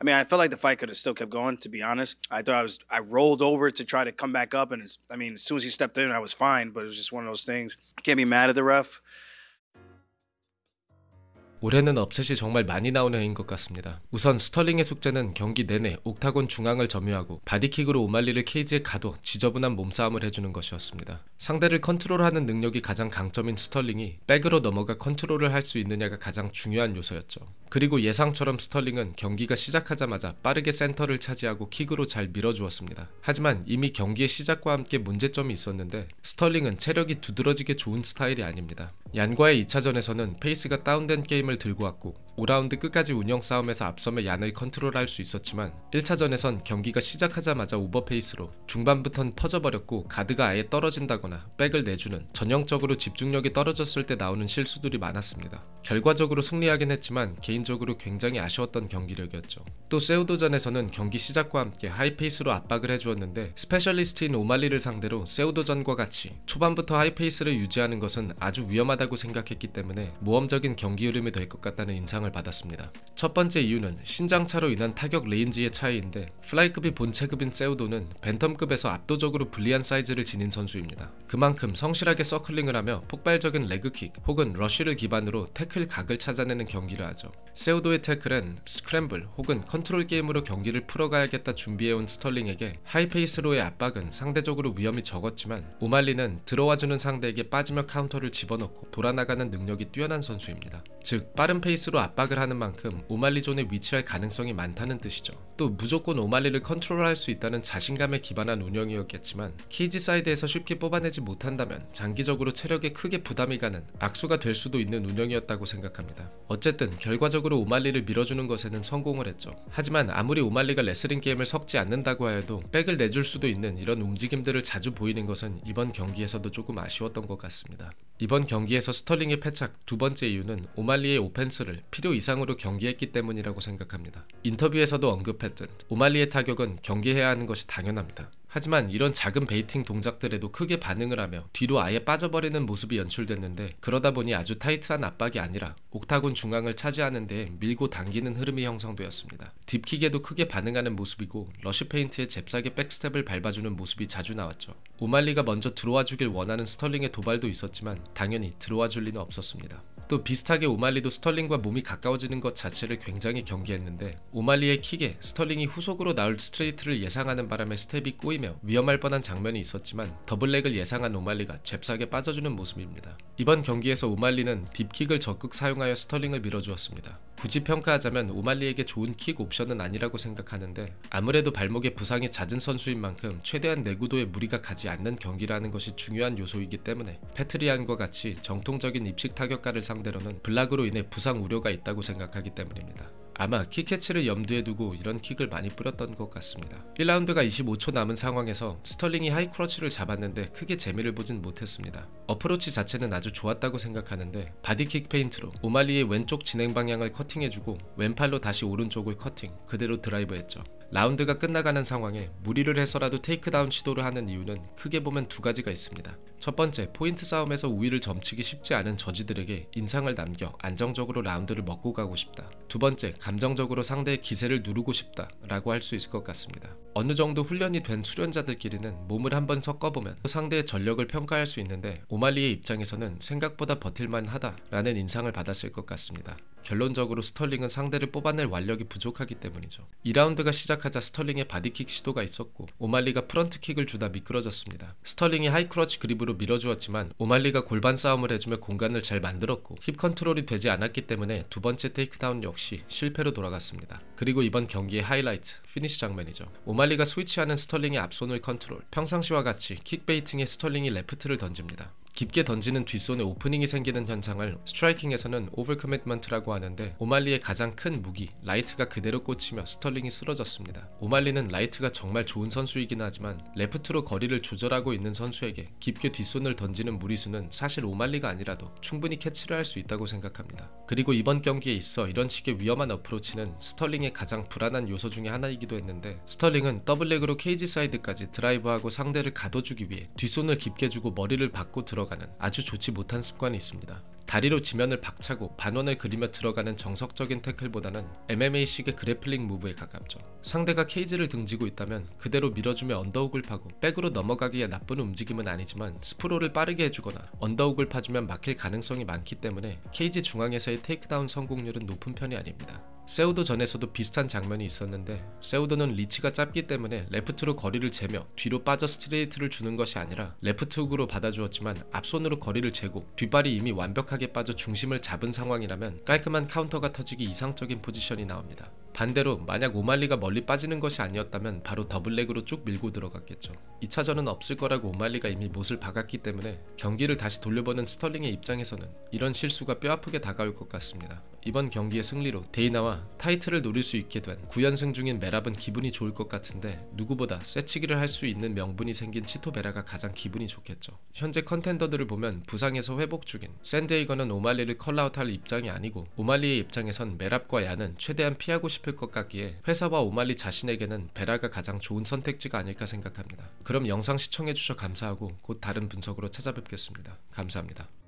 I mean, I felt like the fight could have still kept going. To be honest, I rolled over to try to come back up, and I mean, as soon as he stepped in, I was fine. But it was just one of those things. Can't be mad at the ref. 올해는 업셋이 정말 많이 나오는 해인 것 같습니다. 우선 스털링의 숙제는 경기 내내 옥타곤 중앙을 점유하고 바디킥으로 오말리를 케이지에 가둬 지저분한 몸싸움을 해주는 것이었습니다. 상대를 컨트롤하는 능력이 가장 강점인 스털링이 백으로 넘어가 컨트롤을 할 수 있느냐가 가장 중요한 요소였죠. 그리고 예상처럼 스털링은 경기가 시작하자마자 빠르게 센터를 차지하고 킥으로 잘 밀어주었습니다. 하지만 이미 경기의 시작과 함께 문제점이 있었는데 스털링은 체력이 두드러지게 좋은 스타일이 아닙니다. 얀과의 2차전에서는 페이스가 다운된 게임을 들고 왔고 5라운드 끝까지 운영 싸움에서 앞섬의 얀을 컨트롤할 수 있었지만 1차전에선 경기가 시작하자마자 오버페이스로 중반부턴 퍼져버렸고 가드가 아예 떨어진다거나 백을 내주는 전형적으로 집중력이 떨어졌을 때 나오는 실수들이 많았습니다. 결과적으로 승리하긴 했지만 개인적으로 굉장히 아쉬웠던 경기력이었죠. 또 세우도전에서는 경기 시작과 함께 하이페이스로 압박을 해주었는데 스페셜리스트인 오말리를 상대로 세우도전과 같이 초반부터 하이페이스를 유지하는 것은 아주 위험하다고 생각했기 때문에 모험적인 경기 흐름이 될 것 같다는 인상을 받았습니다. 첫 번째 이유는 신장차로 인한 타격 레인지의 차이인데 플라이급이 본체급인 세우도는 벤텀급에서 압도적으로 불리한 사이즈를 지닌 선수입니다. 그만큼 성실하게 서클링을 하며 폭발적인 레그킥 혹은 러쉬를 기반으로 태클 각을 찾아내는 경기를 하죠. 세우도의 태클은 스크램블 혹은 컨트롤 게임으로 경기를 풀어가야겠다 준비해온 스털링에게 하이페이스로의 압박은 상대적으로 위험이 적었지만 오말리는 들어와주는 상대에게 빠지며 카운터를 집어넣고 돌아나가는 능력이 뛰어난 선수입니다. 즉 빠른 페이스로 압박을 하는 만큼 오말리 존에 위치할 가능성이 많다는 뜻이죠. 또 무조건 오말리를 컨트롤할 수 있다는 자신감에 기반한 운영이었겠지만 케이지 사이드에서 쉽게 뽑아내지 못한다면 장기적으로 체력에 크게 부담이 가는 악수가 될 수도 있는 운영이었다고 생각합니다. 어쨌든 결과적으로 오말리를 밀어주는 것에는 성공을 했죠. 하지만 아무리 오말리가 레슬링 게임을 섞지 않는다고 하여도 백을 내줄 수도 있는 이런 움직임들을 자주 보이는 것은 이번 경기에서도 조금 아쉬웠던 것 같습니다. 이번 경기에서 스털링의 패착 두 번째 이유는 오말리의 오펜스를 필요 이상으로 경기했기 때문이라고 생각합니다. 인터뷰에서도 언급했듯 오말리의 타격은 경기해야 하는 것이 당연합니다. 하지만 이런 작은 베이팅 동작들에도 크게 반응을 하며 뒤로 아예 빠져버리는 모습이 연출됐는데 그러다 보니 아주 타이트한 압박이 아니라 옥타곤 중앙을 차지하는 데에 밀고 당기는 흐름이 형성되었습니다. 딥킥에도 크게 반응하는 모습이고 러쉬 페인트에 잽싸게 백스텝을 밟아주는 모습이 자주 나왔죠. 오말리가 먼저 들어와 주길 원하는 스털링의 도발도 있었지만 당연히 들어와 줄 리는 없었습니다. 또 비슷하게 오말리도 스털링과 몸이 가까워지는 것 자체를 굉장히 경계했는데 오말리의 킥에 스털링이 후속으로 나올 스트레이트를 예상하는 바람에 스텝이 꼬이며 위험할 뻔한 장면이 있었지만 더블렉을 예상한 오말리가 잽싸게 빠져주는 모습입니다. 이번 경기에서 오말리는 딥킥을 적극 사용하여 스털링을 밀어주었습니다. 굳이 평가하자면 오말리에게 좋은 킥 옵션은 아니라고 생각하는데 아무래도 발목에 부상이 잦은 선수인 만큼 최대한 내구도에 무리가 가지 않는 경기라는 것이 중요한 요소이기 때문에 페트리안과 같이 정통적인 입식 타격가를 상대로는 블락으로 인해 부상 우려가 있다고 생각하기 때문입니다. 아마 킥캐치를 염두에 두고 이런 킥을 많이 뿌렸던 것 같습니다. 1라운드가 25초 남은 상황에서 스털링이 하이크러치를 잡았는데 크게 재미를 보진 못했습니다. 어프로치 자체는 아주 좋았다고 생각하는데 바디킥 페인트로 오말리의 왼쪽 진행 방향을 커팅해주고 왼팔로 다시 오른쪽을 커팅, 그대로 드라이브했죠. 라운드가 끝나가는 상황에 무리를 해서라도 테이크다운 시도를 하는 이유는 크게 보면 두 가지가 있습니다. 첫 번째, 포인트 싸움에서 우위를 점치기 쉽지 않은 저지들에게 인상을 남겨 안정적으로 라운드를 먹고 가고 싶다. 두 번째, 감정적으로 상대의 기세를 누르고 싶다 라고 할 수 있을 것 같습니다. 어느 정도 훈련이 된 수련자들끼리는 몸을 한번 섞어보면 상대의 전력을 평가할 수 있는데 오말리의 입장에서는 생각보다 버틸만 하다 라는 인상을 받았을 것 같습니다. 결론적으로 스털링은 상대를 뽑아낼 완력이 부족하기 때문이죠. 2라운드가 시작하자 스털링의 바디킥 시도가 있었고 오말리가 프런트킥을 주다 미끄러졌습니다. 스털링이 하이크러치 그립으로 밀어주었지만 오말리가 골반 싸움을 해주며 공간을 잘 만들었고 힙 컨트롤이 되지 않았기 때문에 두 번째 테이크다운 역시 실패로 돌아갔습니다. 그리고 이번 경기의 하이라이트, 피니시 장면이죠. 오말리가 스위치하는 스털링의 앞손을 컨트롤, 평상시와 같이 킥베이팅에 스털링이 레프트를 던집니다. 깊게 던지는 뒷손에 오프닝이 생기는 현상을 스트라이킹에서는 오버커밋먼트라고 하는데 오말리의 가장 큰 무기 라이트가 그대로 꽂히며 스털링이 쓰러졌습니다. 오말리는 라이트가 정말 좋은 선수이긴 하지만 레프트로 거리를 조절하고 있는 선수에게 깊게 뒷손을 던지는 무리수는 사실 오말리가 아니라도 충분히 캐치를 할 수 있다고 생각합니다. 그리고 이번 경기에 있어 이런 식의 위험한 어프로치는 스털링의 가장 불안한 요소 중에 하나이기도 했는데 스털링은 더블렉으로 케이지 사이드까지 드라이브하고 상대를 가둬주기 위해 뒷손을 깊게 주고 머리를 받고 들어가는 아주 좋지 못한 습관이 있습니다. 다리로 지면을 박차고 반원을 그리며 들어가는 정석적인 태클보다는 MMA식의 그래플링 무브에 가깝죠. 상대가 케이지를 등지고 있다면 그대로 밀어주며 언더훅을 파고 백으로 넘어가기에 나쁜 움직임은 아니지만 스프롤을 빠르게 해주거나 언더훅을 파주면 막힐 가능성이 많기 때문에 케이지 중앙에서의 테이크다운 성공률은 높은 편이 아닙니다. 세우도 전에서도 비슷한 장면이 있었는데 세우도는 리치가 짧기 때문에 레프트로 거리를 재며 뒤로 빠져 스트레이트를 주는 것이 아니라 레프트 훅으로 받아주었지만 앞손으로 거리를 재고 뒷발이 이미 완벽하게 빠져 중심을 잡은 상황이라면 깔끔한 카운터가 터지기 이상적인 포지션이 나옵니다. 반대로 만약 오말리가 멀리 빠지는 것이 아니었다면 바로 더블렉으로 쭉 밀고 들어갔겠죠. 2차전은 없을 거라고 오말리가 이미 못을 박았기 때문에 경기를 다시 돌려보는 스털링의 입장에서는 이런 실수가 뼈아프게 다가올 것 같습니다. 이번 경기의 승리로 데이나와 타이틀을 노릴 수 있게 된 9연승 중인 메랍은 기분이 좋을 것 같은데 누구보다 쇠치기를 할 수 있는 명분이 생긴 치토 베라가 가장 기분이 좋겠죠. 현재 컨텐더들을 보면 부상에서 회복 중인 샌디에이거는 오말리를 컬아웃할 입장이 아니고 오말리의 입장에선 메랍과 야는 최대한 피하고 싶을 것 같기에 회사와 오말리 자신에게는 베라가 가장 좋은 선택지가 아닐까 생각합니다. 그럼 영상 시청해주셔서 감사하고 곧 다른 분석으로 찾아뵙겠습니다. 감사합니다.